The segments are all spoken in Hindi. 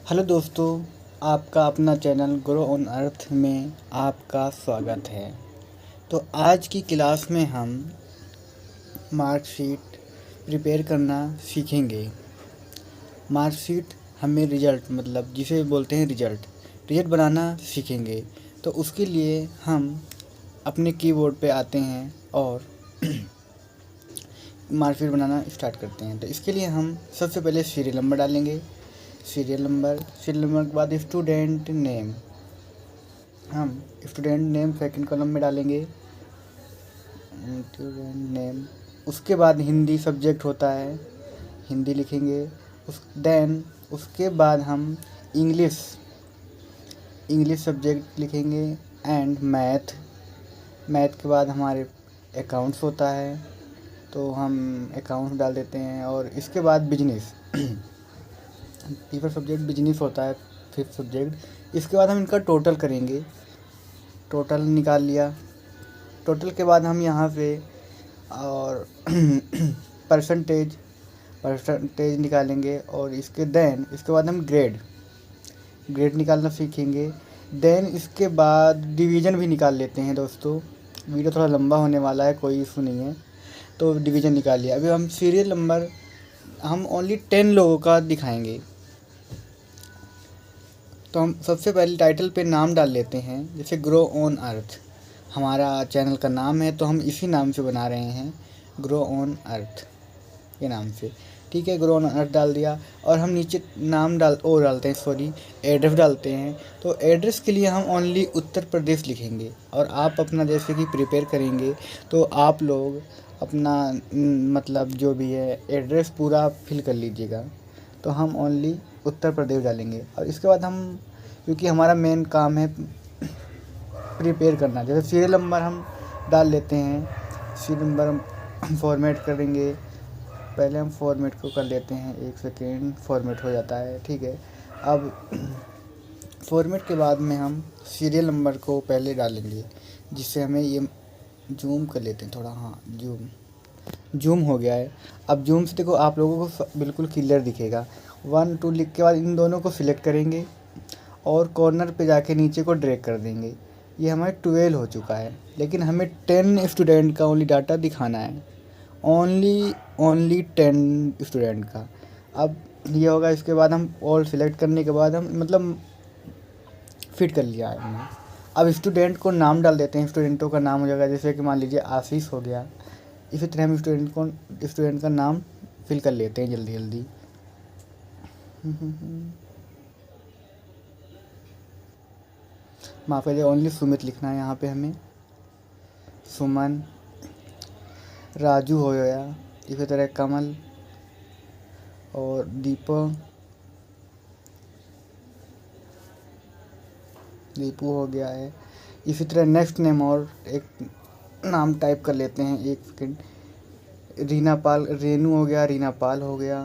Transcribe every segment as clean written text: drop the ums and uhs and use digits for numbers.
हेलो दोस्तों, आपका अपना चैनल ग्रो ऑन अर्थ में आपका स्वागत है। तो आज की क्लास में हम मार्कशीट प्रिपेयर करना सीखेंगे। मार्कशीट हमें रिज़ल्ट मतलब जिसे बोलते हैं रिज़ल्ट बनाना सीखेंगे। तो उसके लिए हम अपने कीबोर्ड पे आते हैं और मार्कशीट बनाना स्टार्ट करते हैं। तो इसके लिए हम सबसे पहले सीरियल नंबर डालेंगे। सीरियल नंबर के बाद स्टूडेंट नेम, हम स्टूडेंट नेम सेकंड कॉलम में डालेंगे। स्टूडेंट नेम, उसके बाद हिंदी सब्जेक्ट होता है, हिंदी लिखेंगे। उसके बाद हम इंग्लिश सब्जेक्ट लिखेंगे एंड मैथ के बाद हमारे अकाउंट्स होता है, तो हम अकाउंट्स डाल देते हैं। और इसके बाद बिजनेस तीसरा सब्जेक्ट बिजनेस होता है, फिफ्थ सब्जेक्ट। इसके बाद हम इनका टोटल करेंगे, टोटल निकाल लिया। टोटल के बाद हम यहाँ से और परसेंटेज निकालेंगे। और इसके बाद हम ग्रेड निकालना सीखेंगे। इसके बाद डिवीज़न भी निकाल लेते हैं दोस्तों। वीडियो थोड़ा लंबा होने वाला है, कोई इशू नहीं है। तो डिवीज़न निकाल लिया। अभी हम सीरियल नंबर हम ओनली 10 लोगों का दिखाएंगे। तो हम सबसे पहले टाइटल पे नाम डाल लेते हैं, जैसे ग्रो ऑन अर्थ हमारा चैनल का नाम है, तो हम इसी नाम से बना रहे हैं, ग्रो ऑन अर्थ के नाम से। ठीक है, ग्रो ऑन अर्थ डाल दिया। और हम नीचे एड्रेस डालते हैं। तो एड्रेस के लिए हम ओनली उत्तर प्रदेश लिखेंगे। और आप अपना जैसे कि प्रिपेयर करेंगे, तो आप लोग अपना मतलब जो भी है एड्रेस पूरा फिल कर लीजिएगा। तो हम ओनली उत्तर प्रदेश डालेंगे। और इसके बाद हम, क्योंकि हमारा मेन काम है प्रिपेयर करना, जैसे सीरियल नंबर हम डाल लेते हैं। सीरियल नंबर हम फॉर्मेट करेंगे। पहले हम फॉर्मेट को कर लेते हैं, 1 सेकेंड, फॉर्मेट हो जाता है। ठीक है, अब फॉर्मेट के बाद में हम सीरियल नंबर को पहले डालेंगे, जिससे हमें ये जूम कर लेते हैं थोड़ा। हाँ, जूम हो गया है। अब जूम से देखो आप लोगों को बिल्कुल क्लियर दिखेगा। 1 2 लिख के बाद इन दोनों को सिलेक्ट करेंगे और कॉर्नर पे जाके नीचे को ड्रैग कर देंगे। ये हमारे 12 हो चुका है, लेकिन हमें 10 स्टूडेंट का ओनली डाटा दिखाना है, ओनली 10 स्टूडेंट का। अब ये होगा। इसके बाद हम ऑल सिलेक्ट करने के बाद हम मतलब फिट कर लिया है हमने। अब स्टूडेंट को नाम डाल देते हैं। स्टूडेंटों का नाम हो जाएगा, जैसे कि मान लीजिए आशीष हो गया। इसी तरह हम स्टूडेंट का नाम फिल कर लेते हैं जल्दी जल्दी। माफ़ करिए, ओनली सुमित लिखना है यहाँ पे हमें। सुमन, राजू हो गया। इसी तरह कमल और दीपू हो गया है। इसी तरह नेक्स्ट नेम और एक नाम टाइप कर लेते हैं, 1 सेकेंड। रेनू हो गया, रीना पाल हो गया,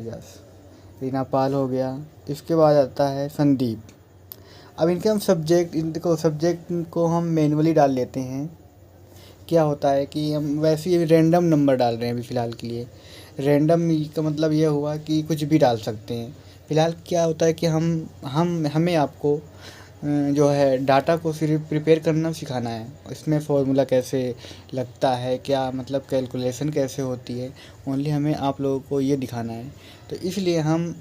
यस, रीना पाल हो गया। इसके बाद आता है संदीप। अब इनके हम सब्जेक्ट को हम मैनुअली डाल लेते हैं। क्या होता है कि हम वैसे ही रैंडम नंबर डाल रहे हैं अभी फ़िलहाल के लिए। रैंडम का मतलब ये हुआ कि कुछ भी डाल सकते हैं। फ़िलहाल क्या होता है कि हमें आपको जो है डाटा को सिर्फ प्रिपेयर करना सिखाना है। इसमें फ़ॉर्मूला कैसे लगता है, क्या मतलब कैलकुलेशन कैसे होती है, ओनली हमें आप लोगों को ये दिखाना है। तो इसलिए हम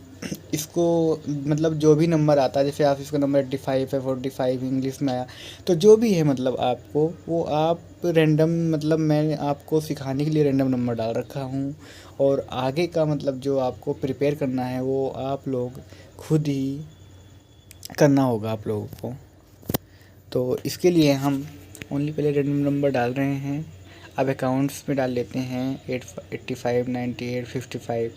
इसको मतलब जो भी नंबर आता है, जैसे आप इसका नंबर 85 है, 45 इंग्लिश में आया, तो जो भी है मतलब आपको वो आप रैंडम मतलब मैंने आपको सिखाने के लिए रैंडम नंबर डाल रखा हूँ। और आगे का मतलब जो आपको प्रिपेयर करना है वो आप लोग खुद ही करना होगा आप लोगों को। तो इसके लिए हम ओनली पहले रैंडम नंबर डाल रहे हैं। अब अकाउंट्स में डाल लेते हैं 85 98 55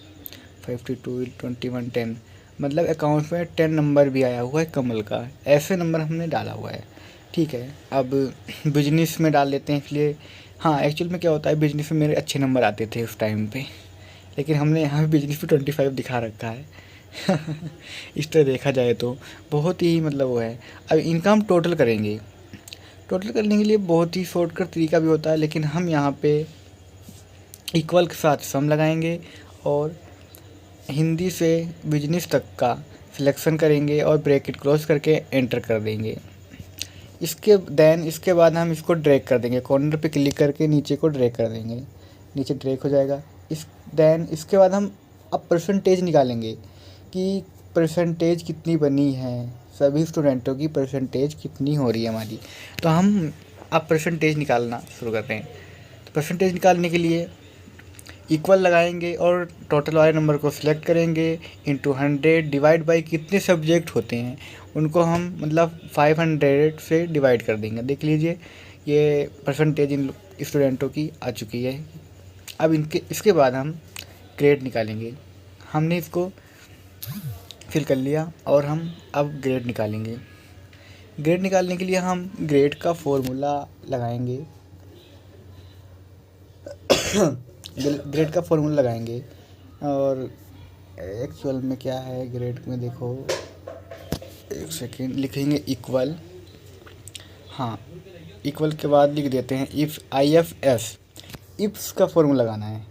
52 21 10। मतलब अकाउंट्स में 10 नंबर भी आया हुआ है कमल का, ऐसे नंबर हमने डाला हुआ है। ठीक है, अब बिजनेस में डाल लेते हैं। इसलिए हाँ, एक्चुअल में क्या होता है, बिजनेस में मेरे अच्छे नंबर आते थे उस टाइम पे, लेकिन हमने यहाँ पे बिजनेस पे 25 दिखा रखा है। इस तरह देखा जाए तो बहुत ही मतलब वो है। अब इनका हम टोटल करेंगे। टोटल करने के लिए बहुत ही शॉर्टकट तरीका भी होता है, लेकिन हम यहाँ पे इक्वल के साथ सम लगाएंगे और हिंदी से बिजनेस तक का सिलेक्शन करेंगे और ब्रैकेट क्लोज करके एंटर कर देंगे। इसके बाद हम इसको ड्रैग कर देंगे, कॉर्नर पे क्लिक करके नीचे को ड्रैग कर देंगे, नीचे ड्रैग हो जाएगा। इसके बाद हम अब परसेंटेज निकालेंगे कि परसेंटेज कितनी बनी है, सभी स्टूडेंटों की परसेंटेज कितनी हो रही है हमारी। तो हम अब परसेंटेज निकालना शुरू करते हैं। तो परसेंटेज निकालने के लिए इक्वल लगाएंगे और टोटल वाले नंबर को सिलेक्ट करेंगे, इंटू 100 डिवाइड बाई कितने सब्जेक्ट होते हैं उनको हम मतलब 500 से डिवाइड कर देंगे। देख लीजिए ये परसेंटेज इन स्टूडेंटों की आ चुकी है। अब इसके बाद हम ग्रेड निकालेंगे। हमने इसको फिल कर लिया और हम अब ग्रेड निकालेंगे। ग्रेड निकालने के लिए हम ग्रेड का फॉर्मूला लगाएंगे ग्रेड का फॉर्मूला लगाएंगे और एक्चुअल में क्या है ग्रेड में, देखो एक सेकेंड, लिखेंगे इक्वल, हाँ इक्वल के बाद लिख देते हैं इफ़ IFS, इफ्स का फॉर्मूला लगाना है,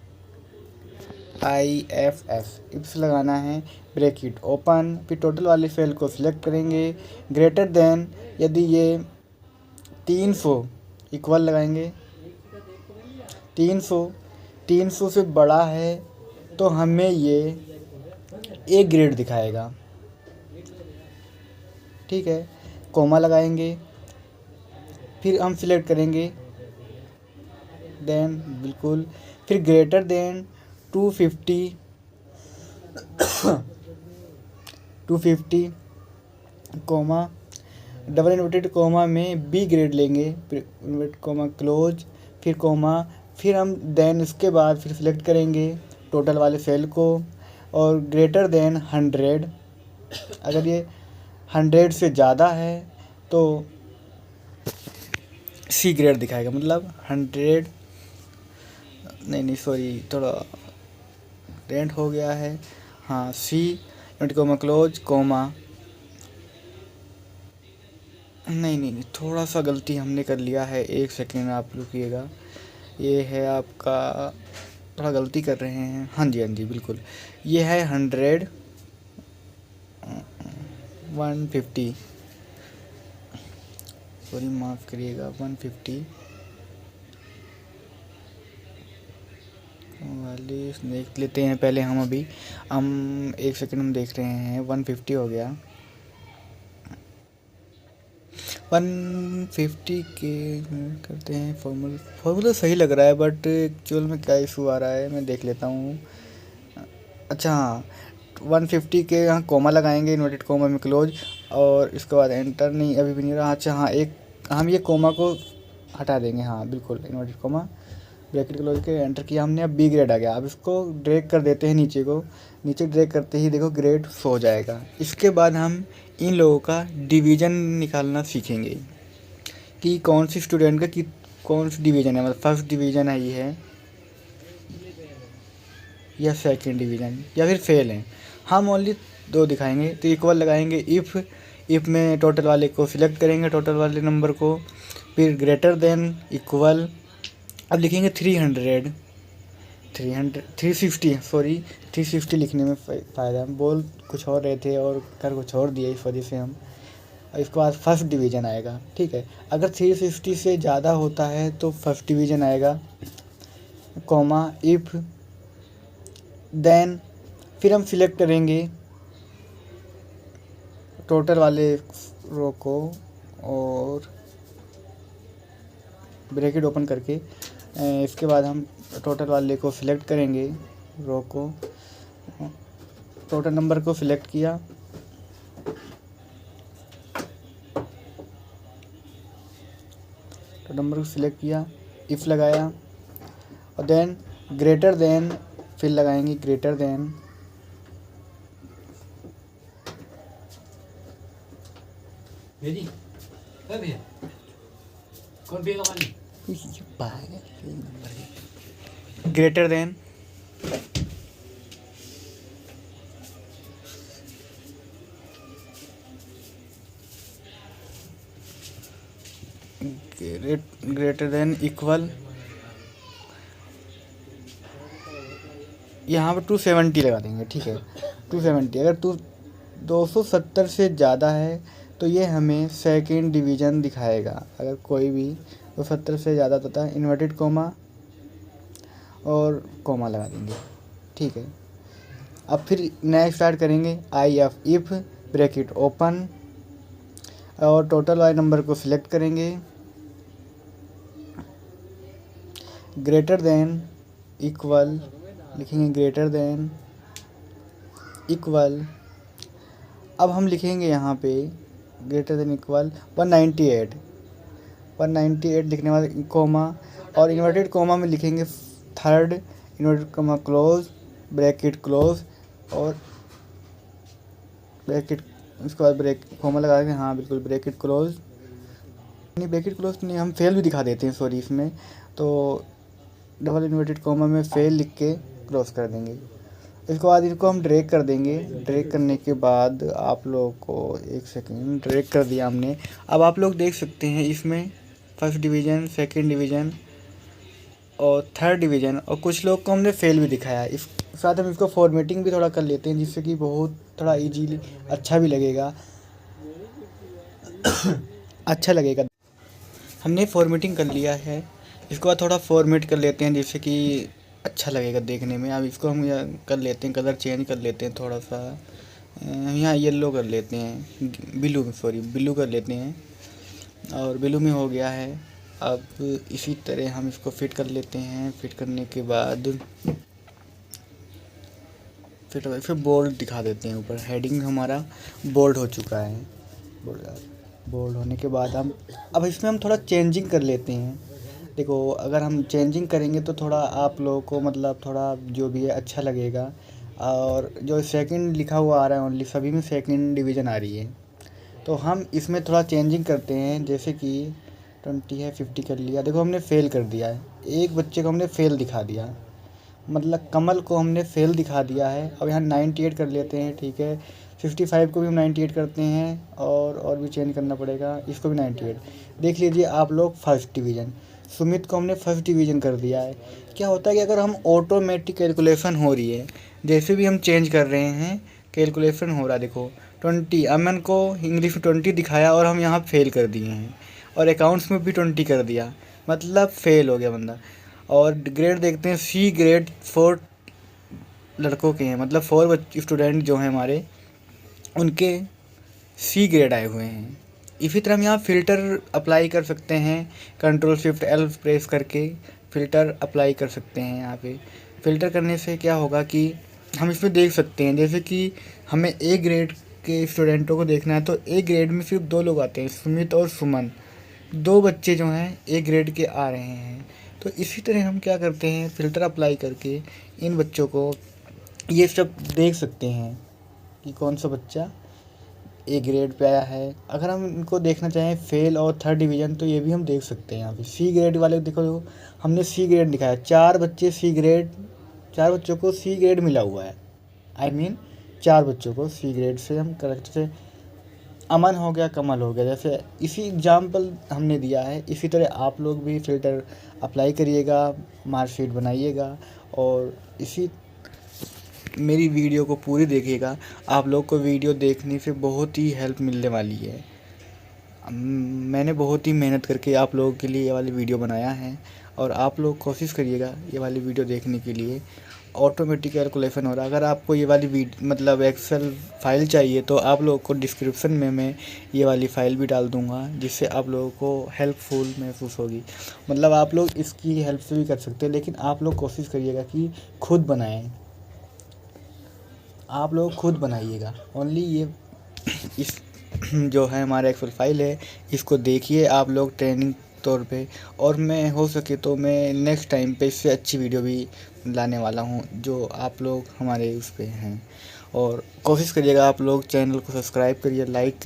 IFS इफ्स लगाना है, ब्रैकेट ओपन, फिर टोटल वाले सेल को सिलेक्ट करेंगे, ग्रेटर देन यदि ये 300 इक्वल लगाएंगे, 300 से बड़ा है तो हमें ये ए ग्रेड दिखाएगा, ठीक है। कोमा लगाएंगे, फिर हम सिलेक्ट करेंगे देन बिल्कुल, फिर greater than 250 comma, double inverted comma में बी ग्रेड लेंगे, फिर इन्वर्टेड कोमा क्लोज, फिर कोमा, फिर हम देन उसके बाद फिर सिलेक्ट करेंगे टोटल वाले सेल को और ग्रेटर देन 100, अगर ये 100 से ज़्यादा है तो सी ग्रेड दिखाएगा, मतलब 100 नहीं सॉरी थोड़ा रेंट हो गया है, हाँ सी कोमा क्लोज कोमा, नहीं थोड़ा सा गलती हमने कर लिया है, एक सेकेंड आप रुकिएगा, ये है आपका, थोड़ा गलती कर रहे हैं, हाँ जी बिल्कुल, ये है 100 150 सॉरी माफ़ करिएगा 150 वाले देख लेते हैं पहले हम, अभी हम एक सेकंड हम देख रहे हैं, 150 हो गया, 150 के करते हैं, फॉर्मूला सही लग रहा है बट एक्चुअल में क्या इशू आ रहा है मैं देख लेता हूँ। अच्छा हाँ 150 के यहाँ कोमा लगाएंगे, इन्वर्टेड कोमा में क्लोज, और इसके बाद एंटर नहीं अभी भी नहीं रहा, अच्छा हाँ एक हम ये कोमा को हटा देंगे, हाँ बिल्कुल इन्वर्टेड कोमा ब्रैकेट क्लोज के एंटर किया हमने, अब बी ग्रेड आ गया। अब इसको ड्रैग कर देते हैं नीचे को, नीचे ड्रैग करते ही देखो ग्रेड हो जाएगा। इसके बाद हम इन लोगों का डिवीज़न निकालना सीखेंगे कि कौन सी स्टूडेंट का कौन सी डिवीज़न है, मतलब फर्स्ट डिवीज़न आई है या सेकंड डिवीज़न या फिर फेल है। हम ओनली 2 दिखाएंगे, तो इक्वल लगाएंगे, इफ़ में टोटल वाले को सिलेक्ट करेंगे, टोटल वाले नंबर को, फिर ग्रेटर देन इक्वल, अब लिखेंगे 360 लिखने में फ़ायदा, हम बोल कुछ और रहे थे और कर कुछ और दिया, इस वजह से हम, इसके बाद फर्स्ट डिवीज़न आएगा, ठीक है। अगर 360 से ज़्यादा होता है तो फर्स्ट डिवीज़न आएगा, कॉमा इफ़ देन, फिर हम सिलेक्ट करेंगे टोटल वाले रो को और ब्रैकेट ओपन करके, इसके बाद हम टोटल वाले को सिलेक्ट करेंगे, रो को, टोटल नंबर को सिलेक्ट किया, तो नंबर को सिलेक्ट किया, इफ़ लगाया और देन ग्रेटर देन, फिर लगाएंगे greater than, greater than, greater than equal, यहाँ पर 270 लगा देंगे, ठीक है। 270 अगर 270 से ज़्यादा है तो ये हमें सेकंड डिवीज़न दिखाएगा। अगर कोई भी 270 से ज़्यादा होता है, इन्वर्टेड कोमा और कोमा लगा देंगे, ठीक है। अब फिर नया स्टार्ट करेंगे। इफ़ ब्रैकेट ओपन और टोटल वाले नंबर को सिलेक्ट करेंगे, ग्रेटर देन इक्वल लिखेंगे, ग्रेटर देन इक्वल। अब हम लिखेंगे यहाँ पे ग्रेटर देन इक्वल 198 लिखने वाले कोमा, और इन्वर्टेड कोमा में लिखेंगे third inverted comma close bracket close और ब्रैकेट, उसके बाद ब्रेक कोमा लगा देंगे। हाँ बिल्कुल, ब्रैकेट क्लोज नहीं, ब्रैकेट क्लोज नहीं, हम फेल भी दिखा देते हैं, सॉरी। इसमें तो डबल इन्वर्टेड कोमा में फेल लिख के क्लोज कर देंगे। इसके बाद इनको हम ड्रैग कर देंगे। ड्रैग करने के बाद आप लोगों को एक सेकेंड, ड्रैग कर दिया हमने। अब आप लोग देख सकते हैं इसमें फर्स्ट डिवीज़न, सेकंड डिवीज़न और थर्ड डिवीज़न, और कुछ लोग को हमने फेल भी दिखाया। इस साथ हम इसको फॉर्मेटिंग भी थोड़ा कर लेते हैं, जिससे कि बहुत थोड़ा ईजीली अच्छा भी लगेगा अच्छा लगेगा। हमने फॉर्मेटिंग कर लिया है, इसको बाद थोड़ा फॉर्मेट कर लेते हैं जिससे कि अच्छा लगेगा देखने में। अब इसको हम कर लेते हैं, कलर चेंज कर लेते हैं थोड़ा सा, यहाँ येलो कर लेते हैं, ब्लू कर लेते हैं, और ब्लू में हो गया है। अब इसी तरह हम इसको फिट कर लेते हैं। फिट करने के बाद फिर बोल्ड दिखा देते हैं ऊपर। हेडिंग हमारा बोल्ड हो चुका है। बोल्ड होने के बाद हम अब इसमें हम थोड़ा चेंजिंग कर लेते हैं। देखो, अगर हम चेंजिंग करेंगे तो थोड़ा आप लोगों को मतलब थोड़ा जो भी है अच्छा लगेगा। और जो सेकंड लिखा हुआ आ रहा है ओनली, सभी में सेकंड डिवीज़न आ रही है, तो हम इसमें थोड़ा चेंजिंग करते हैं। जैसे कि 20 है, 50 कर लिया। देखो हमने फ़ेल कर दिया है, एक बच्चे को हमने फ़ेल दिखा दिया, मतलब कमल को हमने फ़ेल दिखा दिया है। अब यहाँ 98 कर लेते हैं, ठीक है। 55 को भी हम 98 करते हैं, और भी चेंज करना पड़ेगा, इसको भी 98। देख लीजिए आप लोग, फर्स्ट डिवीज़न। सुमित को हमने फर्स्ट डिवीज़न कर दिया है। क्या होता है कि अगर हम ऑटोमेटिक कैलकुलेशन हो रही है, जैसे भी हम चेंज कर रहे हैं कैलकुलेशन हो रहा है। देखो 20, अमन को इंग्लिश में 20 दिखाया और हम यहाँ फेल कर दिए हैं, और अकाउंट्स में भी 20 कर दिया, मतलब फेल हो गया बंदा। और ग्रेड देखते हैं, सी ग्रेड 4 लड़कों के हैं, मतलब 4 स्टूडेंट जो हैं हमारे, उनके सी ग्रेड आए हुए हैं। इसी तरह हम यहाँ फ़िल्टर अप्लाई कर सकते हैं, Ctrl+Shift+L प्रेस करके फ़िल्टर अप्लाई कर सकते हैं। यहाँ पे फ़िल्टर करने से क्या होगा कि हम इसमें देख सकते हैं, जैसे कि हमें ए ग्रेड के स्टूडेंटों को देखना है तो ए ग्रेड में सिर्फ 2 लोग आते हैं, सुमित और सुमन, 2 बच्चे जो हैं ए ग्रेड के आ रहे हैं। तो इसी तरह हम क्या करते हैं, फ़िल्टर अप्लाई करके इन बच्चों को ये सब देख सकते हैं कि कौन सा बच्चा ए ग्रेड पे आया है। अगर हम इनको देखना चाहें फेल और थर्ड डिवीज़न, तो ये भी हम देख सकते हैं। यहाँ पे सी ग्रेड वाले देखो, हमने सी ग्रेड दिखाया, 4 बच्चे सी ग्रेड, 4 बच्चों को सी ग्रेड मिला हुआ है। चार बच्चों को सी ग्रेड से हम करेक्ट से, अमन हो गया, कमल हो गया, जैसे इसी एग्जाम्पल हमने दिया है। इसी तरह आप लोग भी फ़िल्टर अप्लाई करिएगा, मार्कशीट बनाइएगा, और इसी मेरी वीडियो को पूरी देखिएगा। आप लोग को वीडियो देखने से बहुत ही हेल्प मिलने वाली है। मैंने बहुत ही मेहनत करके आप लोगों के लिए ये वाली वीडियो बनाया है, और आप लोग कोशिश करिएगा ये वाली वीडियो देखने के लिए। ऑटोमेटिक कैलकुलेशन हो रहा है। अगर आपको ये वाली मतलब एक्सेल फ़ाइल चाहिए तो आप लोगों को डिस्क्रिप्शन में मैं ये वाली फ़ाइल भी डाल दूँगा, जिससे आप लोगों को हेल्पफुल महसूस होगी। मतलब आप लोग इसकी हेल्प से भी कर सकते हैं, लेकिन आप लोग कोशिश करिएगा कि खुद बनाएँ, आप लोग खुद बनाइएगा। ओनली ये इस जो है हमारा एक्सेल फाइल है, इसको देखिए आप लोग ट्रेनिंग तौर पे, और मैं हो सके तो मैं नेक्स्ट टाइम पे इससे अच्छी वीडियो भी लाने वाला हूँ, जो आप लोग हमारे उस पे हैं। और कोशिश करिएगा आप लोग चैनल को सब्सक्राइब करिए, लाइक करिए।